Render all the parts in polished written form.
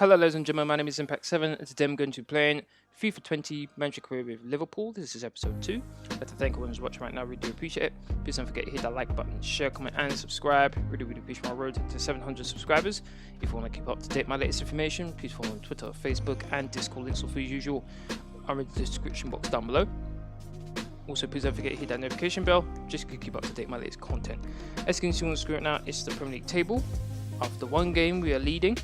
Hello ladies and gentlemen, my name is Impact7 and today I'm going to be playing FIFA 20 Manager Career with Liverpool. This is episode 2. I'd like to thank everyone who's watching right now, really do appreciate it. Please don't forget to hit that like button, share, comment and subscribe. Really appreciate my road to 700 subscribers. If you want to keep up to date my latest information, please follow me on Twitter, Facebook and Discord. Links are as usual are in the description box down below. Also, please don't forget to hit that notification bell just to keep up to date my latest content. As you can see on the screen right now, it's the Premier League table. After one game, we are leading.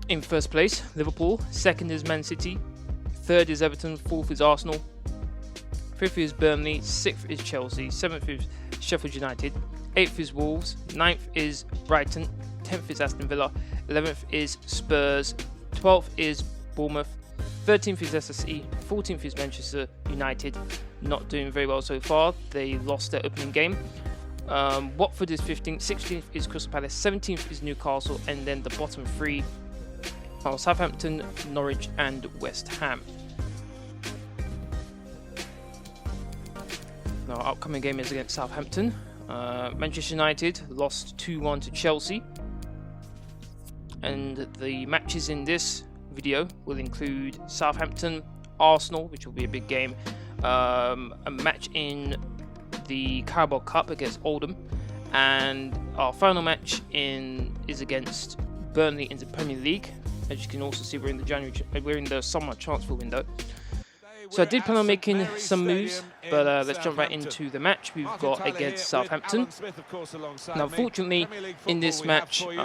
In first place, Liverpool. Second is Man City. Third is Everton. Fourth is Arsenal. Fifth is Burnley. Sixth is Chelsea. Seventh is Sheffield United. Eighth is Wolves. Ninth is Brighton. 10th is Aston Villa. 11th is Spurs. 12th is Bournemouth. 13th is SSE. 14th is Manchester United. Not doing very well so far. They lost their opening game. Watford is 15th, 16th is Crystal Palace, 17th is Newcastle, and then the bottom three are Southampton, Norwich and West Ham. Now our upcoming game is against Southampton. Manchester United lost 2-1 to Chelsea, and the matches in this video will include Southampton, Arsenal, which will be a big game, a match in the Carabao Cup against Oldham, and our final match is against Burnley in the Premier League. As you can also see, we're in the summer transfer window. So I did plan on making some moves, but let's jump right into the match we've got against Southampton. Now, unfortunately, in this match, one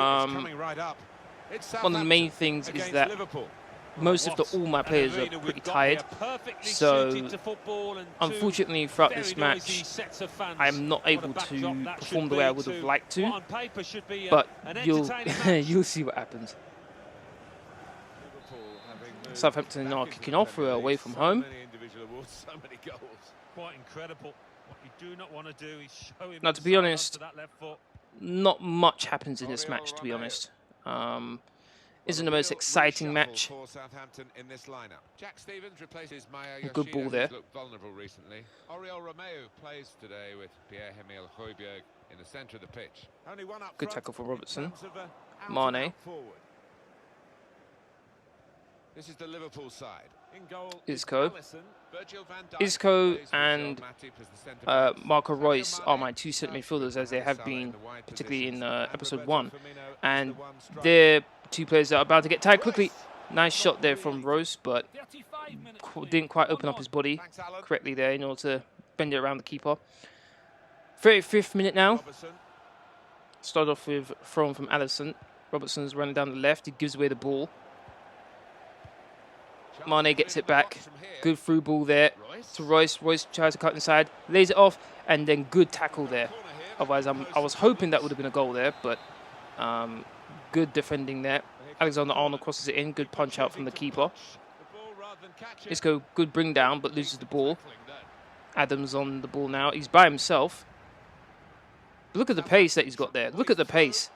of the main things is that most of all my players are pretty tired, so unfortunately throughout this match I am not able to perform the way I would have liked to, but you'll see what happens. Southampton are kicking off, we're away from home. Now, to be honest, not much happens in this match, to be honest. Isn't the most exciting match. Good ball there. Good tackle for Robertson. Mane. This is the Liverpool side. Isco. Isco and Marco Reus are my two centre midfielders, as they have been, particularly in episode 1. And they're two players that are about to get tired quickly. Nice shot there from Reus, but didn't quite open up his body correctly there in order to bend it around the keeper. 35th minute now. Start off with thrown from Alisson. Robertson's running down the left. He gives away the ball. Mane gets it back. Good through ball there to Reus. Reus tries to cut inside, lays it off, and then good tackle there. Otherwise, I was hoping that would have been a goal there, but good defending there. Alexander-Arnold crosses it in. Good punch out from the keeper. Isco, good bring down, but loses the ball. Adams on the ball now. He's by himself. But look at the pace that he's got there. Look at the pace.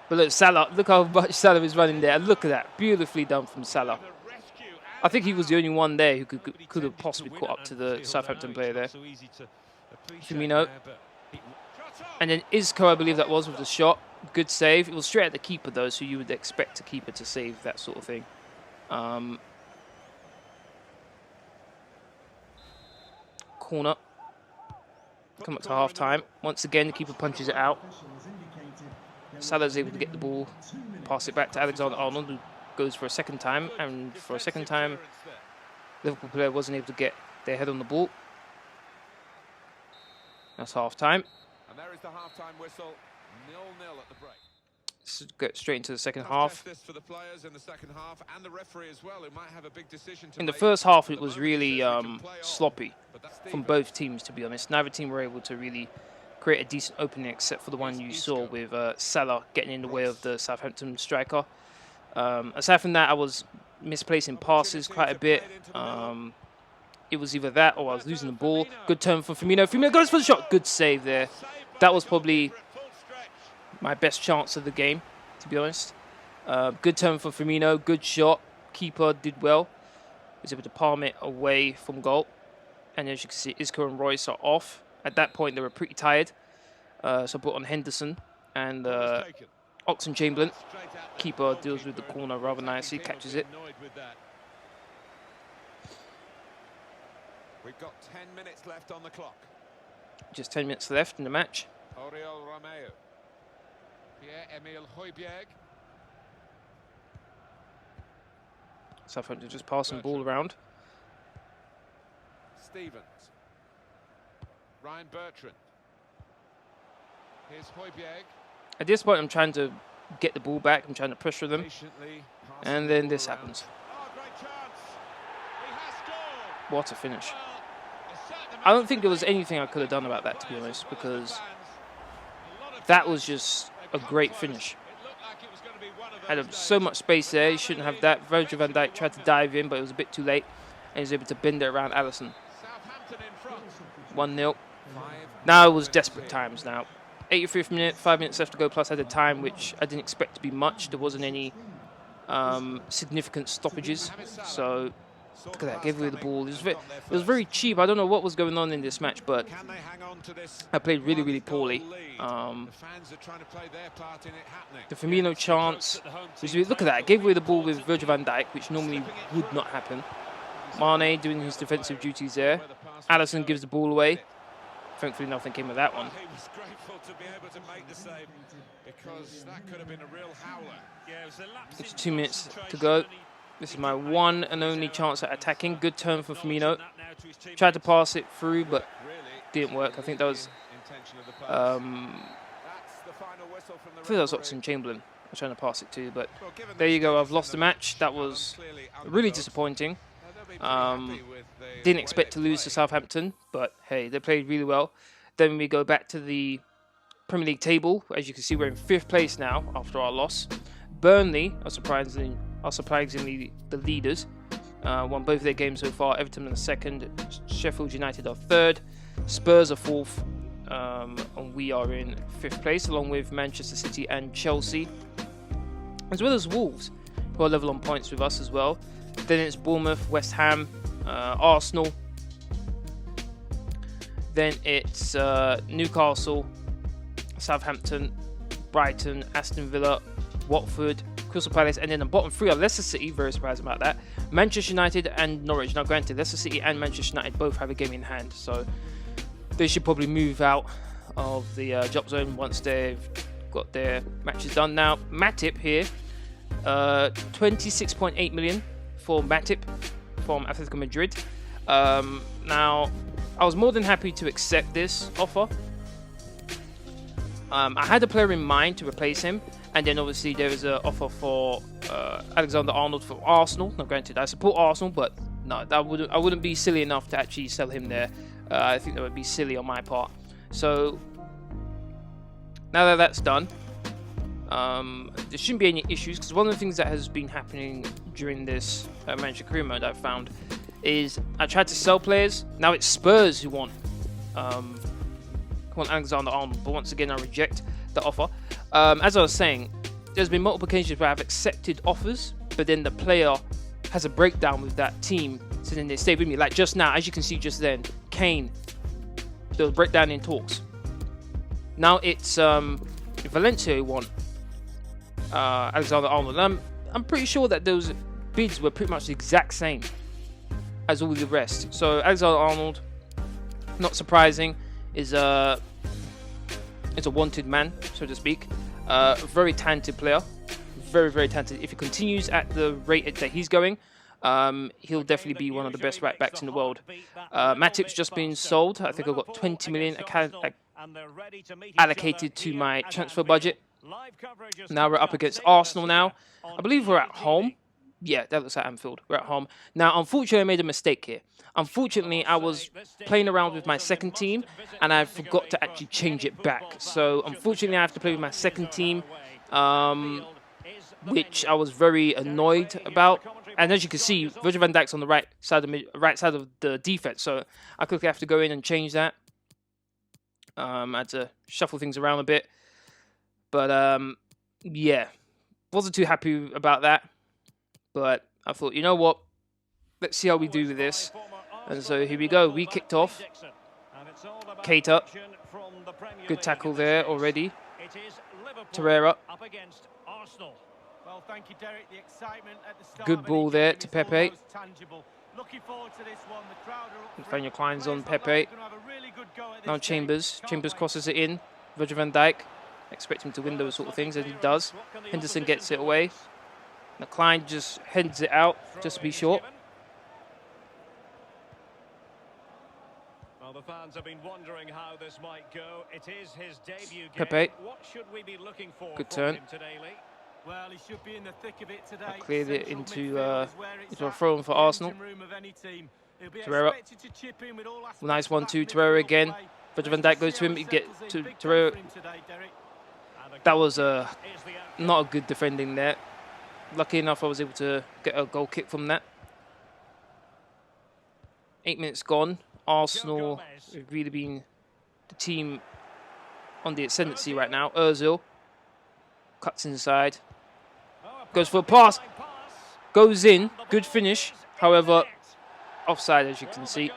But look, Salah. Look how much Salah is running there. Look at that. Beautifully done from Salah. I think he was the only one there who could have possibly caught up to the Southampton player there. Firmino. And then Isco, I believe that was, with the shot. Good save. It was straight at the keeper, though, so you would expect a keeper to save that sort of thing. Corner. Come up to half-time. Once again, the keeper punches it out. Salah's able to get the ball, pass it back to Alexander-Arnold, who goes for a second time, and for a second time, Liverpool player wasn't able to get their head on the ball. That's half-time. And there is the half-time whistle. 0-0 at the break. Let's get straight into the second half. For the players in the second half, and the referee as well, who might have a big decision to in the first half, it was really sloppy from both teams, to be honest. Neither team were able to really create a decent opening, except for the one you saw with Salah getting in the way of the Southampton striker. Aside from that, I was misplacing passes quite a bit. It was either that or I was losing the ball. Good turn from Firmino. Firmino goes for the shot. Good save there. That was probably my best chance of the game, to be honest. Good turn from Firmino. Good shot. Keeper did well. Was able to palm it away from goal. And as you can see, Isco and Reus are off. At that point, they were pretty tired. So I put on Henderson and Oxlade-Chamberlain. Keeper deals with the corner rather nicely, catches it. We've got 10 minutes left on the clock. Just 10 minutes left in the match. Oriol Romeu. Pierre-Emile Højbjerg. Southampton just passing the ball around. Stevens. Ryan Bertrand. Here's Højbjerg. At this point, I'm trying to get the ball back. I'm trying to pressure them. And then this happens. Oh, great chance. He has scored. What a finish. I don't think there was anything I could have done about that, to be honest, because that was just a great finish. Had so much space there. He shouldn't have that. Virgil van Dijk tried to dive in, but it was a bit too late. And he was able to bend it around Alisson. 1-0. Now it was desperate times now. 85th minute, 5 minutes left to go plus added time, which I didn't expect to be much. There wasn't any significant stoppages. So look at that, gave away the ball. It was very cheap. I don't know what was going on in this match, but I played really, really poorly. The Firmino chance, look at that, I gave away the ball with Virgil van Dijk, which normally would not happen. Mane doing his defensive duties there. Alisson gives the ball away. Thankfully, nothing came of that one. He was grateful to be able to make the save because that could have been a real howler. It's 2 minutes to go. This is my one and only chance at attacking. Good turn for Firmino. Tried to pass it through, but didn't work. I think that was Oxlade-Chamberlain I was trying to pass it to, but there you go. I've lost the match. That was really disappointing. Didn't expect to lose to Southampton, but hey, they played really well. Then we go back to the Premier League table. As you can see, we're in 5th place now after our loss. Burnley are surprisingly the leaders. Won both their games so far. Everton in the 2nd, Sheffield United are 3rd, Spurs are 4th, and we are in 5th place, along with Manchester City and Chelsea, as well as Wolves, who are level on points with us as well. Then it's Bournemouth, West Ham, Arsenal. Then it's Newcastle, Southampton, Brighton, Aston Villa, Watford, Crystal Palace, and then the bottom 3 are Leicester City, very surprised about that, Manchester United and Norwich. Now granted, Leicester City and Manchester United both have a game in hand, so they should probably move out of the drop zone once they've got their matches done. Now Matip here, 26.8 million for Matip from Atletico Madrid. Now I was more than happy to accept this offer. I had a player in mind to replace him, and then obviously there is an offer for Alexander-Arnold from Arsenal. Now granted, I support Arsenal, but no, I wouldn't be silly enough to actually sell him there. I think that would be silly on my part. So now that that's done, there shouldn't be any issues, because one of the things that has been happening during this manager career mode I've found is I tried to sell players. Now it's Spurs who want Alexander-Arnold, but once again I reject the offer. As I was saying, there's been multiple occasions where I've accepted offers, but then the player has a breakdown with that team, so then they stay with me. Like just now, as you can see just then, Kane, there was a breakdown in talks. Now it's Valencia who want Alexander-Arnold. I'm pretty sure that those bids were pretty much the exact same as all the rest. So Alexander-Arnold, not surprising, is a wanted man, so to speak. Very talented player, very, very talented. If he continues at the rate that he's going, he'll definitely be one of the best right backs in the world. Matip's just been sold. I think I've got 20 million allocated to my transfer budget. Now we're up against Arsenal now. I believe we're at home. Yeah, that looks like Anfield. We're at home. Now, unfortunately, I made a mistake here. Unfortunately, I was playing around with my second team, and I forgot to actually change it back. So, unfortunately, I have to play with my second team, which I was very annoyed about. And as you can see, Virgil van Dijk's on the right side of the defense. So, I quickly have to go in and change that. I had to shuffle things around a bit. But, yeah, wasn't too happy about that. But I thought, you know what? Let's see how we do with this. And so here we go. We kicked off. Keita. Good tackle there already. Torreira. up against Arsenal. Well, thank you, Derek. The excitement at the start. Good ball there to Pepe. Looking forward to this one. The crowd are up. Nathaniel Klein's on Pepe. Now Chambers. Chambers crosses it in. Virgil van Dijk. Expect him to win those sort of things, and he does. Henderson gets it away. Now Klein just heads it out, just to be short. Well, the fans have been wondering how this might go. It is his debut game. Pepe. What should we be looking for? Good turn. Today, Lee? Well, he should be in the thick of it today. Cleared it into a throw-in for Arsenal. Torreira. Nice 1-2. Torreira again. Virgil van Dijk goes to him. He gets to Torreira. That was not a good defending there. Lucky enough, I was able to get a goal kick from that. 8 minutes gone. Arsenal have really been the team on the ascendancy right now. Ozil cuts inside. Goes for a pass. Goes in. Good finish. However, offside, as you can see.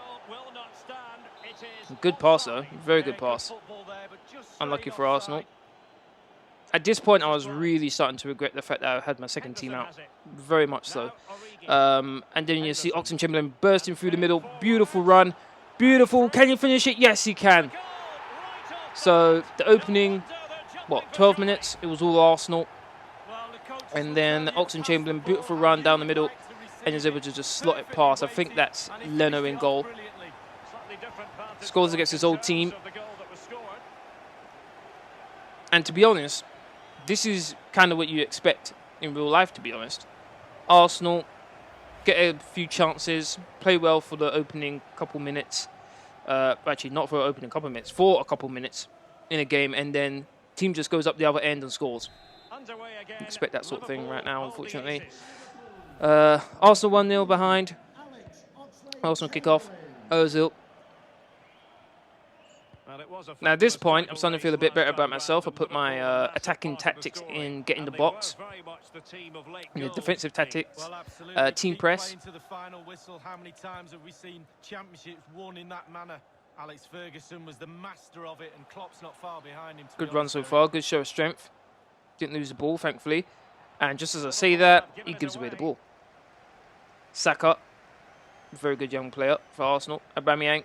Good pass, though. Very good pass. Unlucky for Arsenal. At this point, I was really starting to regret the fact that I had my second team out. Very much so. And then you see Oxlade-Chamberlain bursting through the middle. Beautiful run. Beautiful. Can you finish it? Yes, he can. So, the opening, 12 minutes? It was all Arsenal. And then Oxlade-Chamberlain, beautiful run down the middle. And is able to just slot it past. I think that's Leno in goal. Scores against his old team. And to be honest, this is kind of what you expect in real life, to be honest. Arsenal get a few chances, play well for the opening couple minutes. Actually, not for the opening couple minutes, for a couple minutes in a game, and then team just goes up the other end and scores. You expect that sort of thing right now, unfortunately. Arsenal 1-0 behind. Arsenal kick off. Ozil. Now at this point, I'm starting to feel a bit better about myself. I put my attacking tactics in getting the box, and the defensive tactics, team press. How many times have we seen championships won in that manner? Alex Ferguson was the master of it, and Klopp's not far behind him. Good run so far. Good show of strength. Didn't lose the ball, thankfully. And just as I say that, he gives away the ball. Saka, very good young player for Arsenal. Aubameyang.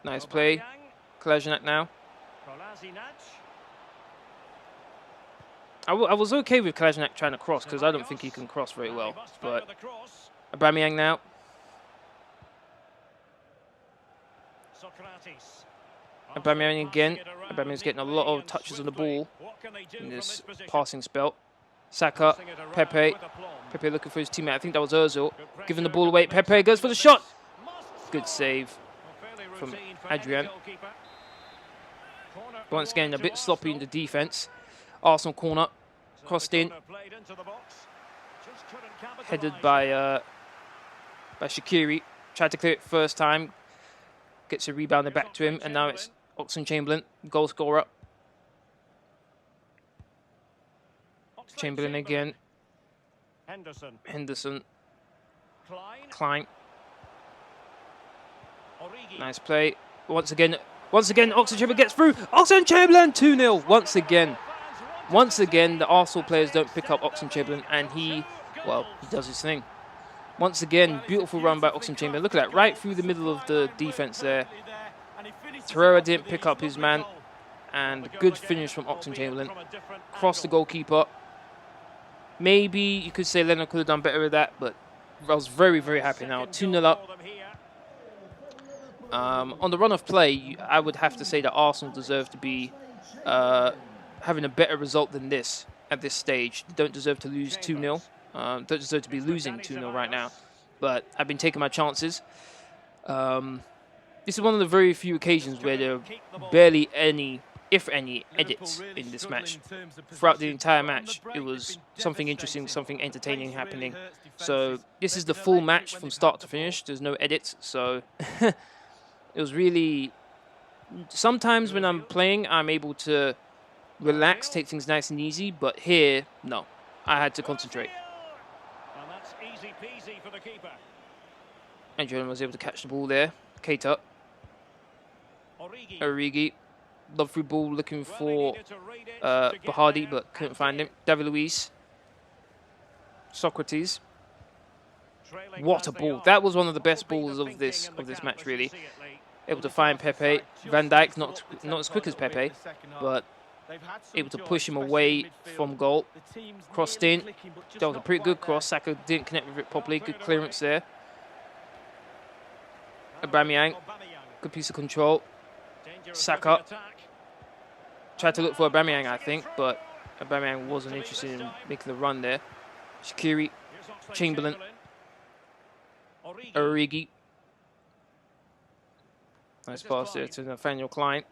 Nice play. Kolasinac now. I was okay with Kolasinac trying to cross because I don't think he can cross very well. But Aubameyang now. Aubameyang again. Aubameyang's getting a lot of touches on the ball in this passing spell. Saka, Pepe. Pepe looking for his teammate. I think that was Ozil. Giving the ball away. Pepe goes for the shot. Good save from Adrian. Once again, a bit sloppy in the defense. Arsenal corner. Crossed in. Headed by Shaqiri. Tried to clear it first time. Gets a rebound back to him. And now it's Oxlade-Chamberlain, goal scorer. Chamberlain again. Henderson. Klein. Nice play. Once again, Oxlade-Chamberlain gets through. Oxlade-Chamberlain 2-0 once again. Once again, the Arsenal players don't pick up Oxlade-Chamberlain, and he does his thing. Once again, beautiful run by Oxlade-Chamberlain. Look at that, right through the middle of the defense there. Torreira didn't pick up his man, and good finish from Oxlade-Chamberlain. Cross the goalkeeper. Maybe you could say Leno could have done better with that, but I was very, very happy now. 2-0 up. On the run of play, I would have to say that Arsenal deserve to be having a better result than this at this stage. They don't deserve to lose 2-0. Don't deserve to be losing 2-0 right now. But I've been taking my chances. This is one of the very few occasions where there are barely any, if any, edits in this match. Throughout the entire match, it was something interesting, something entertaining happening. So this is the full match from start to finish. There's no edits, so it was really... Sometimes when I'm playing, I'm able to relax, take things nice and easy, but here, no. I had to concentrate. And that's easy peasy for the keeper. And Jordan was able to catch the ball there. Keita. Origi. Love through ball, looking for E.Bardhi, but couldn't find him. David Luiz. Socrates. What a ball. That was one of the best balls of this match, really. Able to find Pepe. Van Dijk, not as quick as Pepe, but able to push him away from goal. Crossed in. That was a pretty good cross. Saka didn't connect with it properly. Good clearance there. Aubameyang. Good piece of control. Saka. Tried to look for Aubameyang, I think, but Aubameyang wasn't interested in making the run there. Shaqiri. Chamberlain. Origi. Nice pass there to Nathaniel Klein.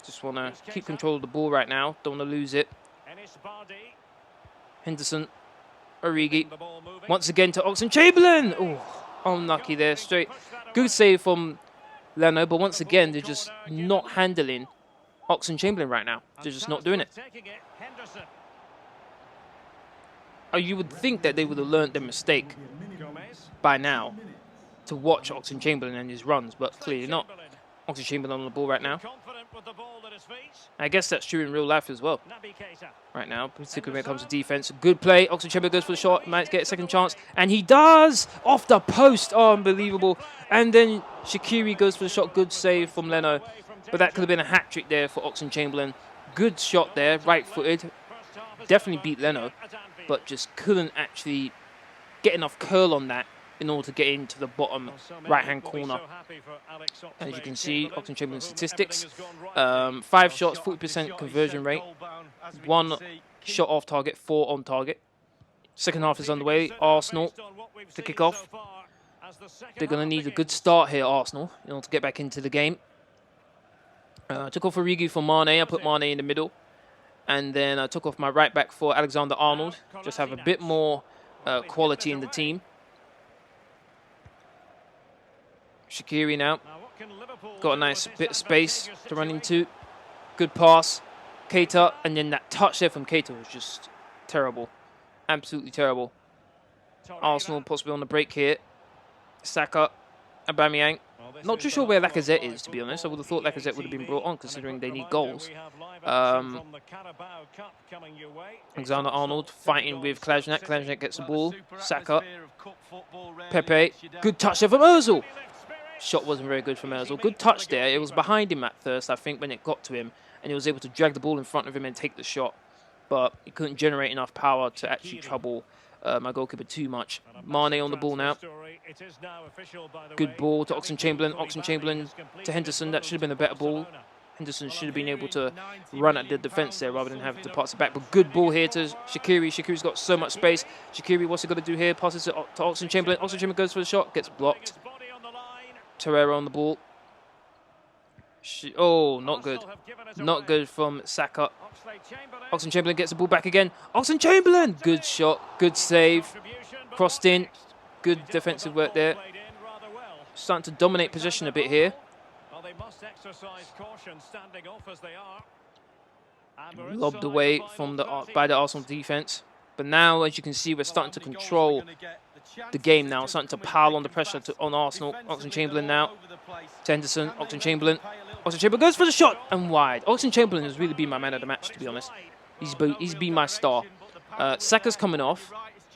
Just want to keep control of the ball right now. Don't want to lose it. Henderson. Origi. Once again to Oxlade-Chamberlain. Oh, unlucky there. Straight. Good save from Leno, but once again, they're just not handling Oxlade-Chamberlain right now. They're just not doing it. Oh, you would think that they would have learned their mistake by now to watch Oxlade-Chamberlain and his runs, but clearly not. Oxlade-Chamberlain on the ball right now. I guess that's true in real life as well. Right now, particularly when it comes to defense. Good play. Oxlade-Chamberlain goes for the shot. Might get a second chance. And he does! Off the post. Oh, unbelievable. And then Shaqiri goes for the shot. Good save from Leno. But that could have been a hat-trick there for Oxlade-Chamberlain. Good shot there. Right-footed. Definitely beat Leno. But just couldn't actually get enough curl on that in order to get into the bottom right-hand corner. And as you can see, Oxlade-Chamberlain's statistics, 5 shots, 40% conversion rate, 1 shot off target, 4 on target. Second half is underway. Arsenal to kick off. They're going to need a good start here, Arsenal, in order to get back into the game. Took off Origi for Mane. I put Mane in the middle. And then I took off my right back for Alexander-Arnold. Just have a bit more quality in the team. Shaqiri now. Got a nice bit of space to run into. Good pass. Keita. And then that touch there from Keita was just terrible. Absolutely terrible. Arsenal possibly on the break here. Saka. Aubameyang. Not too sure where Lacazette is, to be honest. I would have thought Lacazette would have been brought on, considering they need goals. Alexander-Arnold fighting with Klajnak. Klajnak gets the ball. Saka. Pepe. Good touch there from Ozil. Shot wasn't very good from Ozil. Good touch there. It was behind him at first, I think, when it got to him. And he was able to drag the ball in front of him and take the shot. But he couldn't generate enough power to actually trouble my goalkeeper too much. Mane on the ball now. Good ball to Oxlade-Chamberlain. Oxlade-Chamberlain to Henderson. That should have been a better ball. Henderson should have been able to run at the defence there rather than have to pass it back. But good ball here to Shaqiri. Shaqiri's got so much space. Shaqiri, what's he got to do here? Passes it to Oxlade-Chamberlain. Oxlade-Chamberlain goes for the shot. Gets blocked. Torreira on the ball. Oh, not good. Not good from Saka. Oxlade-Chamberlain gets the ball back again. Oxlade-Chamberlain! Good shot. Good save. Crossed in. Good defensive work there. Starting to dominate possession a bit here. Lobbed away from by the Arsenal defense. But now, as you can see, we're starting to control the game now. Starting to pile on the pressure on Arsenal. Oxlade-Chamberlain now. To Henderson. Oxlade-Chamberlain. Oxlade-Chamberlain goes for the shot and wide. Oxlade-Chamberlain has really been my man of the match, to be honest. He's been my star. Saka's coming off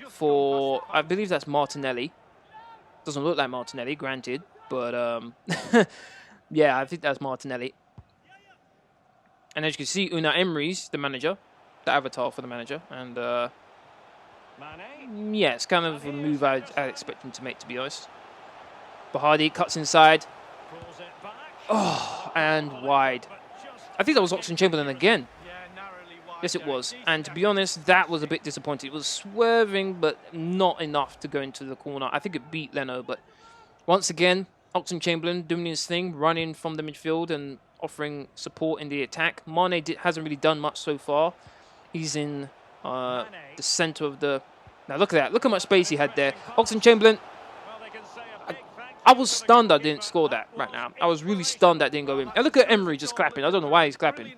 for, I believe that's Martinelli. Doesn't look like Martinelli, granted, but yeah, I think that's Martinelli. And as you can see, Unai Emery's the manager, the avatar for the manager, and yeah, it's kind of a move I'd expect him to make, to be honest. E.Bardhi cuts inside. Oh, and wide. I think that was Oxlade-Chamberlain again. Yes, it was. And to be honest, that was a bit disappointing. It was swerving, but not enough to go into the corner. I think it beat Leno, but once again, Oxlade-Chamberlain doing his thing, running from the midfield and offering support in the attack. Mane hasn't really done much so far. He's in the centre of the... Now look at that. Look how much space he had there. Oxlade-Chamberlain... I was stunned I didn't score that right now. I was really stunned that didn't go in. And look at Emery just clapping. I don't know why he's clapping.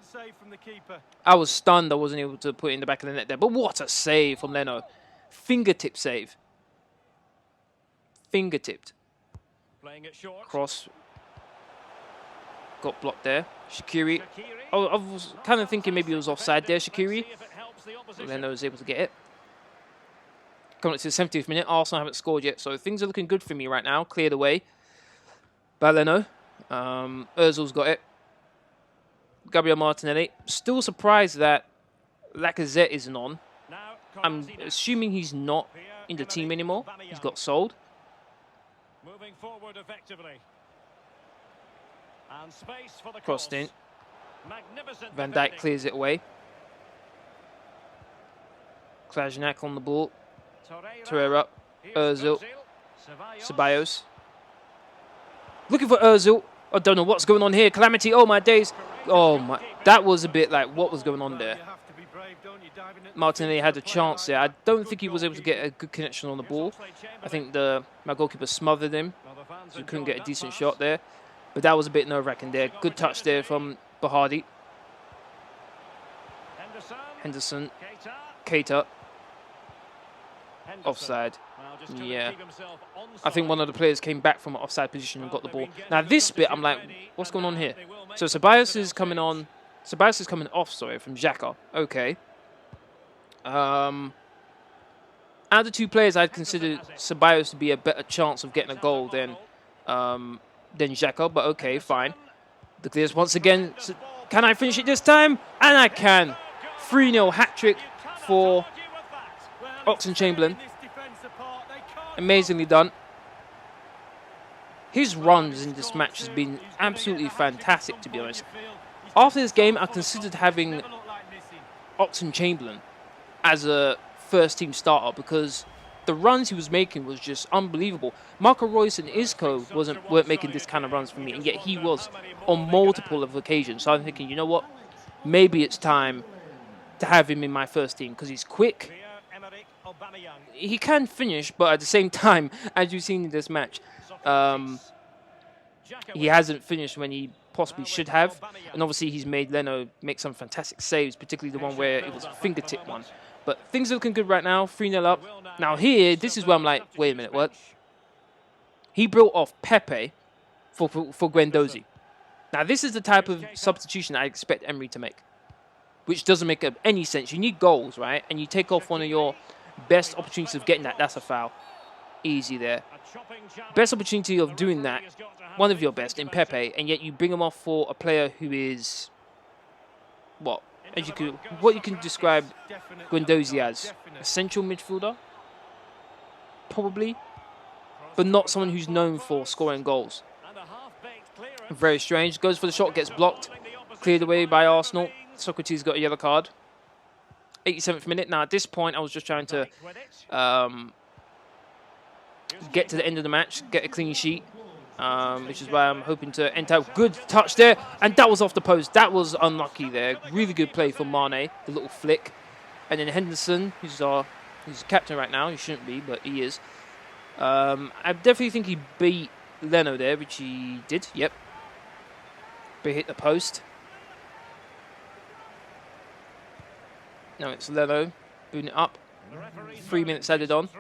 I was stunned I wasn't able to put it in the back of the net there. But what a save from Leno. Fingertip save. Fingertipped. Cross. got blocked there. Shaqiri. Oh, I was kind of thinking maybe it was offside there, Shaqiri. Leno was able to get it. Coming up to the 70th minute, Arsenal haven't scored yet, so things are looking good for me right now. Cleared away by Leno. Ozil's got it. Gabriel Martinelli. Still surprised that Lacazette isn't on. I'm assuming he's not in the team anymore. He's got sold. Moving forward effectively. And space for the Crossed in. Magnificent Van Dijk clears it away. Krajnak on the ball. Torreira. Ozil. Ceballos. Looking for Ozil. I don't know what's going on here. Calamity. Oh, my days. Oh, my. That was a bit like what was going on there. Martinelli had a chance there. I don't think he was able to get a good connection on the ball. I think my goalkeeper smothered him, so he couldn't get a decent shot there. But that was a bit nerve-wracking there. Good touch there from E.Bardhi. Henderson. Keita. Offside. Yeah. I think one of the players came back from an offside position and got the ball. Now this bit, I'm like, what's going on here? So Ceballos is coming on. Ceballos is coming off, sorry, from Xhaka. Okay. Out of the two players, I'd consider Ceballos to be a better chance of getting a goal than Xhaka, but okay, fine. The clears once again. So can I finish it this time? And I can. 3-0 hat-trick for Oxlade-Chamberlain. Amazingly done. His runs in this match has been absolutely fantastic, to be honest. After this game, I considered having Oxlade-Chamberlain as a first-team starter because the runs he was making was just unbelievable. Marco Reus and Isco weren't making this kind of runs for me, and yet he was on multiple of occasions. So I'm thinking, you know what? Maybe it's time to have him in my first team because he's quick. He can finish, but at the same time, as you've seen in this match, he hasn't finished when he possibly should have. And obviously, he's made Leno make some fantastic saves, particularly the one where it was a fingertip one. But things are looking good right now. 3-0 up. Now here, this is where I'm like, wait a minute, what? He brought off Pepe for Guendouzi. Now, this is the type of substitution I expect Emery to make, which doesn't make any sense. You need goals, right? And you take off one of your best opportunities of getting that. That's a foul. Easy there. Best opportunity of doing that, one of your best in Pepe, and yet you bring him off for a player who is what you can describe Guendouzi as a central midfielder, probably, but not someone who's known for scoring goals. Very strange. Goes for the shot, gets blocked, cleared away by Arsenal. Socrates got a yellow card. 87th minute. Now at this point, I was just trying to get to the end of the match, get a clean sheet, which is why I'm hoping to enter. Good touch there, and that was off the post. That was unlucky there. Really good play from Mane, the little flick. And then Henderson, he's captain right now. He shouldn't be, but he is. I definitely think he beat Leno there, which he did. Yep. But hit the post. Now it's Leno, booting it up. 3 minutes added on.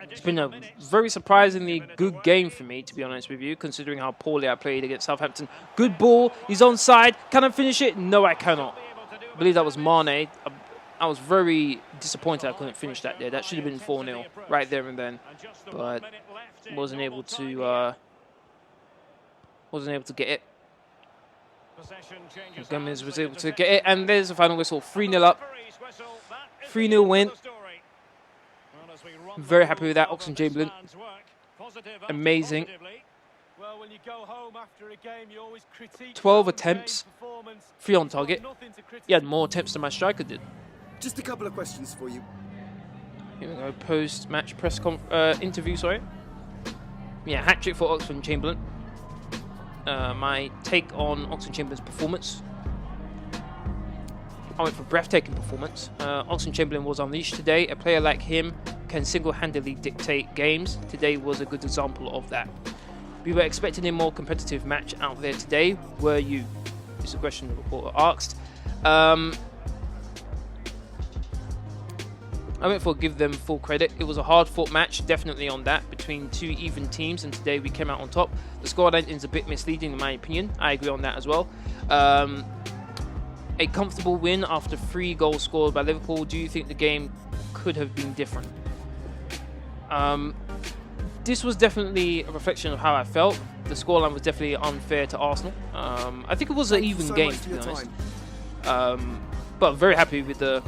It's been a very surprisingly good game for me, to be honest with you, considering how poorly I played against Southampton. Good ball. He's onside. Can I finish it? No, I cannot. I believe that was Mane. I was very disappointed I couldn't finish that there. That should have been 4-0 right there and then, but wasn't able to get it. Gomez was able to get it, and there's the final whistle. 3-0 up. 3-0 win. Very happy with that. Oxlade-Chamberlain. Amazing. 12 attempts. 3 on target. He had more attempts than my striker did. Just a couple of questions for you. Here we go. Post-match press interview, sorry. Yeah, hat-trick for Oxlade-Chamberlain. My take on Oxlade-Chamberlain's performance. I went for breathtaking performance. Oxlade-Chamberlain was unleashed today. A player like him can single-handedly dictate games. Today was a good example of that. We were expecting a more competitive match out there today. Were you? It's a question the reporter asked. I went for give them full credit. It was a hard-fought match, definitely on that, between two even teams, and today we came out on top. The scoreline is a bit misleading in my opinion. I agree on that as well. A comfortable win after 3 goals scored by Liverpool. Do you think the game could have been different? This was definitely a reflection of how I felt. The scoreline was definitely unfair to Arsenal. I think it was an even game, to be honest. But very happy with the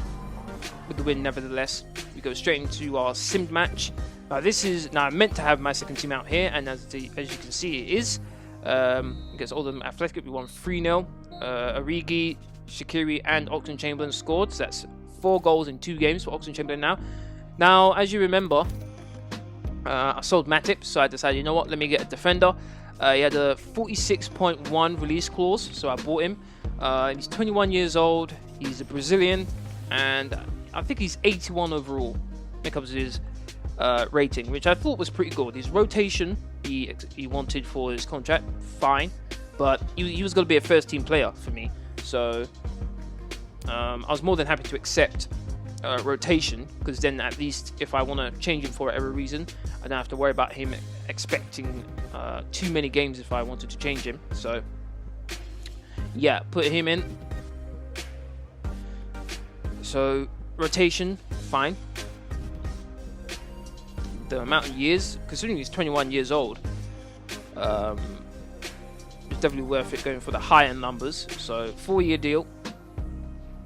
win nevertheless. We go straight into our simmed match. Now I meant to have my second team out here, and as you can see, it is against Oldham Athletic. We won 3-0. Origi, Shaqiri, and Oxlade-Chamberlain scored. So that's 4 goals in 2 games for Oxlade-Chamberlain now. Now, as you remember, I sold Matip, so I decided, you know what, let me get a defender. He had a 46.1 release clause, so I bought him. He's 21 years old. He's a Brazilian, and I think he's 81 overall when it comes to his rating, which I thought was pretty good. His rotation, he wanted for his contract, fine, but he was going to be a first-team player for me. So I was more than happy to accept rotation, because then at least if I want to change him for whatever reason, I don't have to worry about him expecting too many games if I wanted to change him. So yeah, put him in. So rotation, fine. The amount of years, considering he's 21 years old, it's definitely worth it going for the higher numbers. So 4-year deal.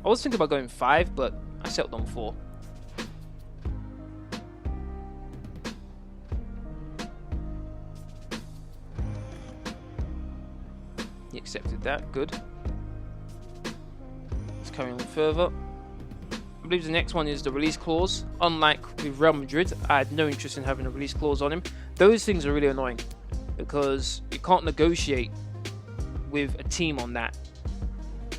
I was thinking about going 5, but I settled on 4. He accepted that, good. Let's carry on further. I believe the next one is the release clause. Unlike with Real Madrid, I had no interest in having a release clause on him. Those things are really annoying because you can't negotiate with a team on that.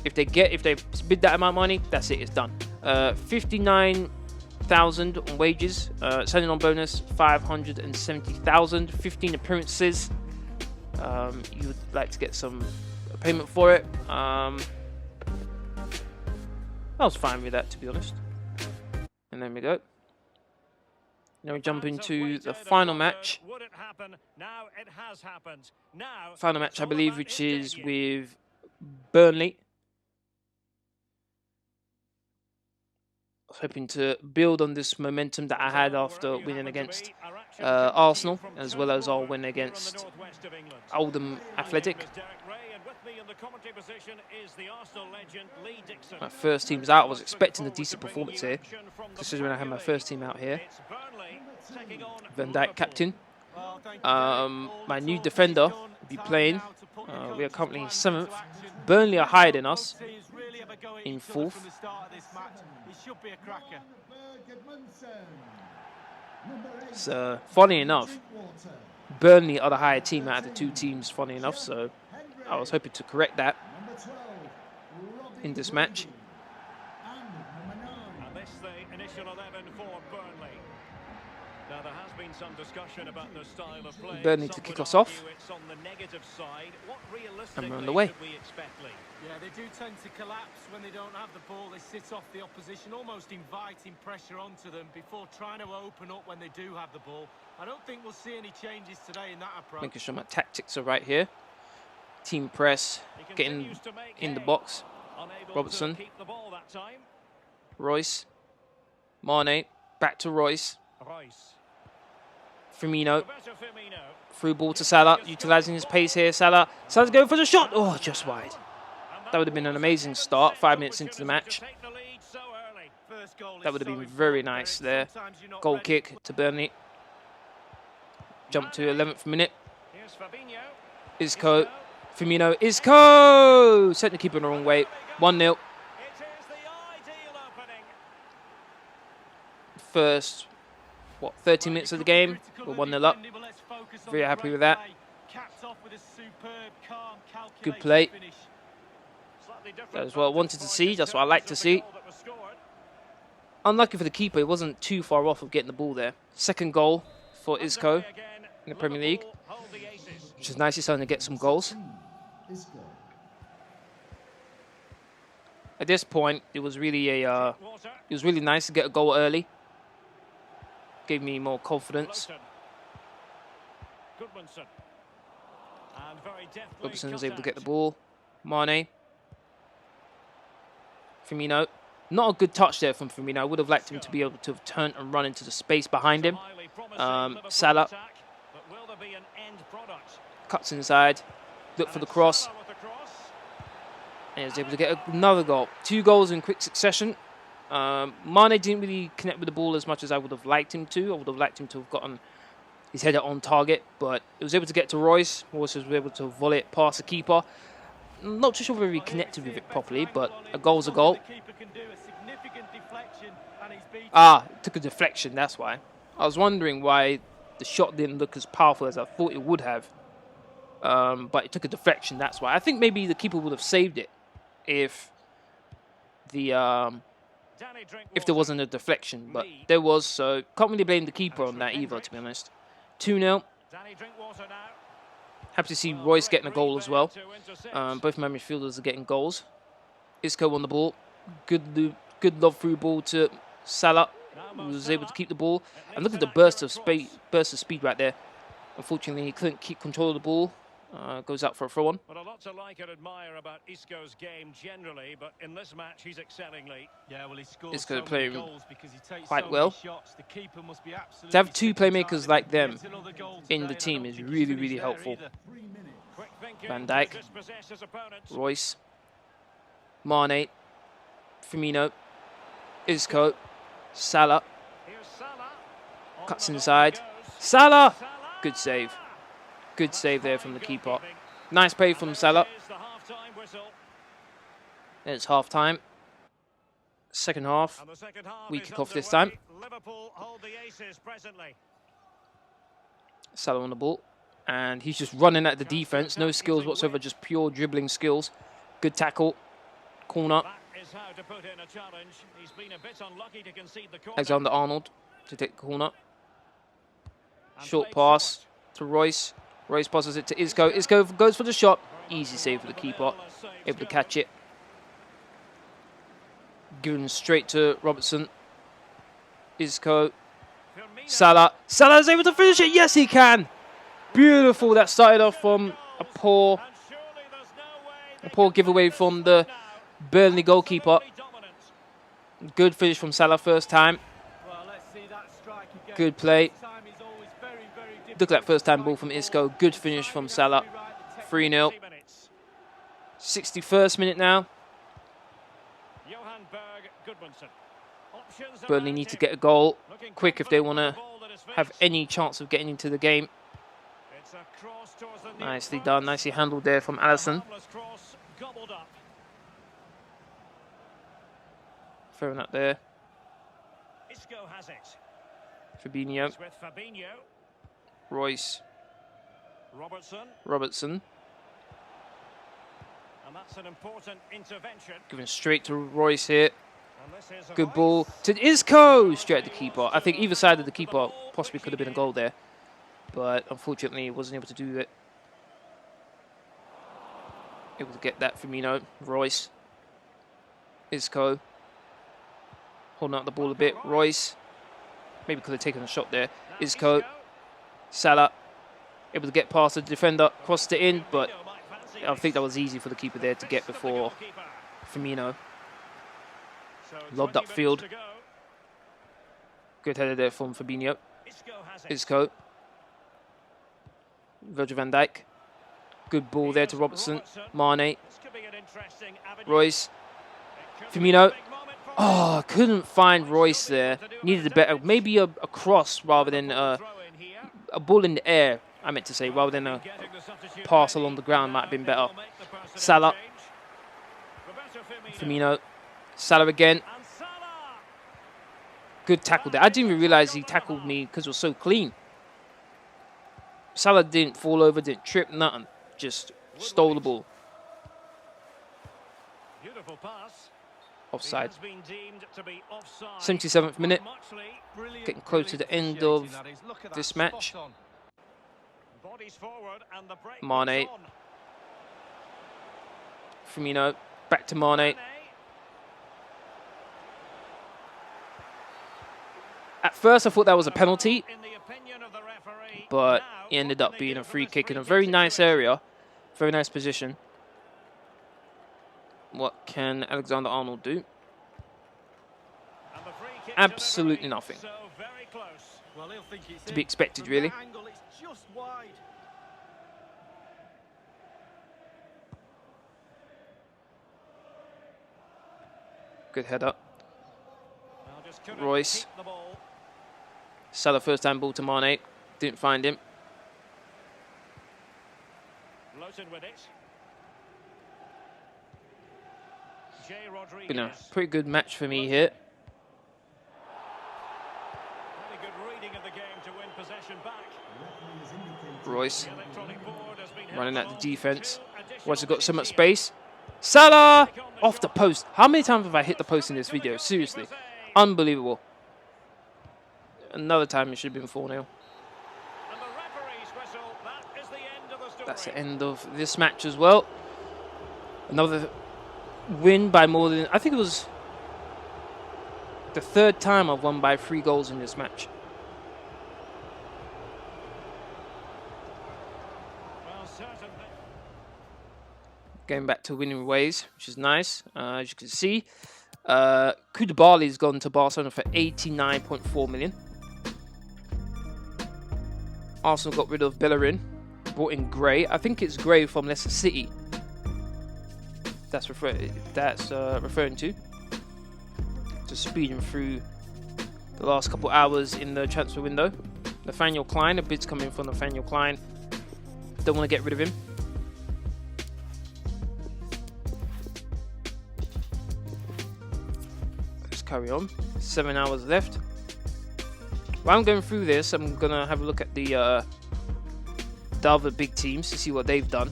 If they bid that amount of money, that's it, it's done. 59,000 on wages, signing on bonus 570,000, 15 appearances. You would like to get some payment for it. I was fine with that, to be honest. And there we go. Now we jump into the final match. Final match, I believe, which is with Burnley. I was hoping to build on this momentum that I had after winning against Arsenal, as well as our win against Oldham Athletic. My first team's out. I was expecting a decent performance here, considering I had my first team out here. Van Dijk captain. My new defender will be playing. We are currently in 7th. Burnley are higher than us in 4th. So, funny enough, Burnley are the higher team out of the 2 teams, funny enough, so I was hoping to correct that in this match. And this the initial 11 for Burnley. Now there has been some discussion about the style of play. Burnley to kick us off. It's on the negative side. What And we're on the way. we expect, Lee? Yeah, they do tend to collapse when they don't have the ball. They sit off the opposition, almost inviting pressure onto them before trying to open up when they do have the ball. I don't think we'll see any changes today in that approach. Making sure my tactics are right here. Team press, getting in the box. Robertson, Reus, Mane, back to Reus. Firmino, through ball to Salah, utilising his pace here. Salah's going for the shot. Oh, just wide. That would have been an amazing start, 5 minutes into the match. That would have been very nice there. Goal kick to Burnley. Jump to 11th minute. Isco, Firmino, Isco! Sent the keeper the wrong way. 1-0. First, 30 minutes of the game. We're 1-0 up. Very happy with that. Good play. That's what I wanted to see. That's what I like to see. Unlucky for the keeper, he wasn't too far off of getting the ball there. Second goal for Isco in the Premier League, which is nice. He's starting to get some goals. At this point, it was really nice to get a goal early. gave me more confidence. Robertson was able to get the ball. Mane. Firmino. Not a good touch there from Firmino. I would have liked him to be able to have turned and run into the space behind him. Salah. Cuts inside. Look for the cross. And he was able to get another goal. 2 goals in quick succession. Mane didn't really connect with the ball as much as I would have liked him to. I would have liked him to have gotten his header on target, but he was able to get to Reus. Reus was able to volley it past the keeper. I'm not too sure whether he connected with it properly, but a goal's a goal. It took a deflection, that's why. I was wondering why the shot didn't look as powerful as I thought it would have. But it took a deflection, that's why. I think maybe the keeper would have saved it if there wasn't a deflection, but there was, so can't really blame the keeper on that either, to be honest. 2-0. Happy to see Reus getting a goal as well. Both my midfielders are getting goals. Isco on the ball. Good love through ball to Salah, who was able to keep the ball. And look at the burst of speed right there. Unfortunately, he couldn't keep control of the ball. Goes out for a throw-on. Well, a lot to like and admire about Isco's game generally, but in this match he's excelling. Yeah, well, he scores Isco so playing many goals because he takes quite so well. many shots. The keeper must be absolutely To have 2 playmakers like them in the today, team is really, really helpful. Van Dijk, Reus, Mane, Firmino, Isco, Salah. Cuts inside. Salah! Good save. Good save there from the keeper. Nice play from Salah. And it's half time. Second half. We kick off this time. Salah on the ball. And he's just running at the defense. No skills whatsoever, just pure dribbling skills. Good tackle. Corner. Alexander-Arnold to take the corner. Short pass to Reus. Reus passes it to Isco. Isco goes for the shot. Easy save for the keeper. Able to catch it. Given straight to Robertson. Isco. Salah. Salah is able to finish it. Yes, he can. Beautiful. That started off from a poor giveaway from the Burnley goalkeeper. Good finish from Salah first time. Good play. Look at that first time ball from Isco. Good finish from Salah. 3-0. 61st minute now. Burnley need to get a goal quick if they want to have any chance of getting into the game. Nicely done. Nicely handled there from Alisson. Throwing up there. Fabinho. Reus. Robertson. And that's an important intervention. Giving straight to Reus here. Good ball to Isco. Straight at the keeper. I think either side of the keeper possibly could have been a goal there. But unfortunately, he wasn't able to do it. Able to get that Firmino. Reus. Isco. Holding out the ball a bit. Reus. Maybe could have taken a shot there. Isco. Salah. Able to get past the defender. Crossed it in, but I think that was easy for the keeper there to get before Firmino. Lobbed upfield. Good header there from Fabinho. Isco. Virgil van Dijk. Good ball there to Robertson. Mane. Reus. Firmino. Oh, couldn't find Reus there. Needed a better, maybe a cross rather than a ball in the air, I meant to say, rather than a pass along the ground might have been better. Salah. Firmino. Salah again. Good tackle there. I didn't even realize he tackled me because it was so clean. Salah didn't fall over, didn't trip, nothing. Just stole the ball. Beautiful pass. Offside. 77th minute. Getting close to the end of this match. Mane. Firmino. Back to Mane. At first, I thought that was a penalty, In the opinion of the referee, but now, it ended what up can they being do a from free this kick in a free very kick nice situation? area, very nice position. What can Alexander-Arnold do? And the free kick Absolutely delivery, nothing. so very close. Well, he'll think it's To be in. expected, From really. that angle, it's just wide. Good header. Well, just couldn't Reus. keep the ball. Salah first time ball to Mane. Didn't find him. Loten with it. J. Rodriguez. Been a pretty good match for me here. Really good reading of the game to win possession back. Reus The electronic board has been running at held the defense. to additional Once it got so much minutes space. Salah! Off the post. How many times have I hit the post in this video? Seriously. Unbelievable. Another time it should have been 4-0. here. And the referee's whistle, that is the end of the story. That's the end of this match as well. Another win by more than... I think it was the third time I've won by 3 goals in this match. Well, certainly. Going back to winning ways, which is nice. As you can see, Koulibaly's gone to Barcelona for 89.4 million. Arsenal got rid of Bellerin, brought in Gray. I think it's Gray from Leicester City. That's referring to. Just speeding through the last couple hours in the transfer window. Nathaniel Klein, a bid's coming from Nathaniel Klein. Don't want to get rid of him. Let's carry on. 7 hours left. While I'm going through this, I'm going to have a look at the other big teams to see what they've done.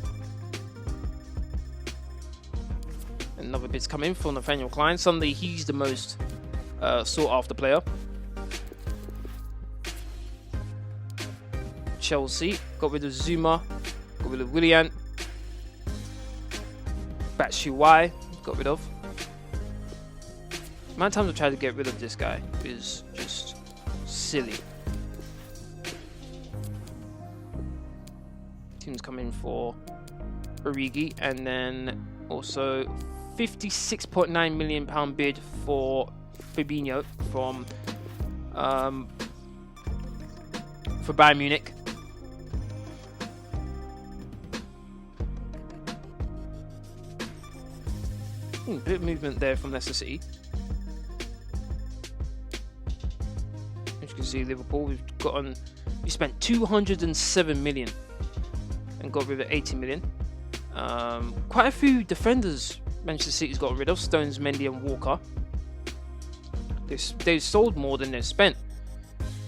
Another bit's come in for Nathaniel Klein. Suddenly, he's the most sought-after player. Chelsea got rid of Zuma, got rid of Willian. Batshuayi got rid of. The amount of times I've tried to get rid of this guy is just silly. Teams come in for Origi, and then also £56.9 million bid for Fabinho from for Bayern Munich. Bit of movement there from Leicester City. As you can see, Liverpool, we spent 207 million and got rid of 80 million. Quite a few defenders Manchester City's got rid of: Stones, Mendy and Walker. They've sold more than they've spent.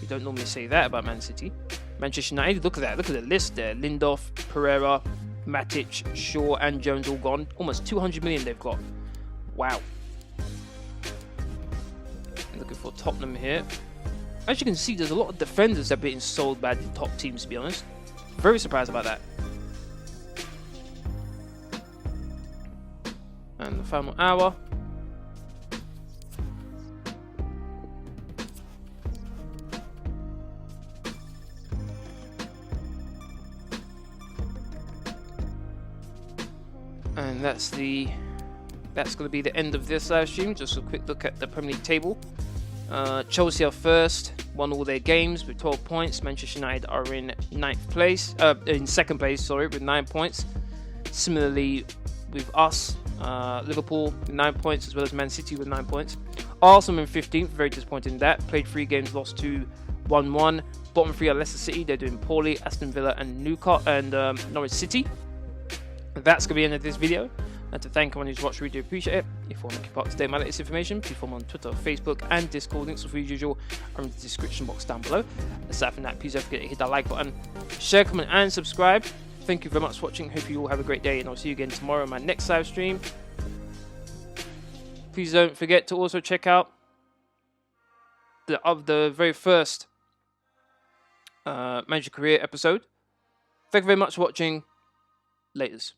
You don't normally say that about Man City. Manchester United, look at that. Look at the list there. Lindelof, Pereira, Matic, Shaw and Jones all gone. Almost 200 million they've got. Wow. Looking for Tottenham here. As you can see, there's a lot of defenders that are being sold by the top teams, to be honest. Very surprised about that. And the final hour. And that's going to be the end of this live stream. Just a quick look at the Premier League table. Chelsea are first, won all their games with 12 points. Manchester United are in second place, sorry, with 9 points. Similarly with us, Liverpool with 9 points, as well as Man City with 9 points. Arsenal in 15th, very disappointed in that. Played 3 games, lost 2, 1-1. Bottom 3 are Leicester City, they're doing poorly. Aston Villa and Norwich City. That's going to be the end of this video. And to thank everyone who's watched, really do appreciate it. If you want to keep up to date with my latest information, please follow me on Twitter, Facebook and Discord. Links are as usual are in the description box down below. Aside from that, please don't forget to hit that like button, share, comment and subscribe. Thank you very much for watching. Hope you all have a great day, and I'll see you again tomorrow in my next live stream. Please don't forget to also check out the very first Manage Your Career episode. Thank you very much for watching. Laters.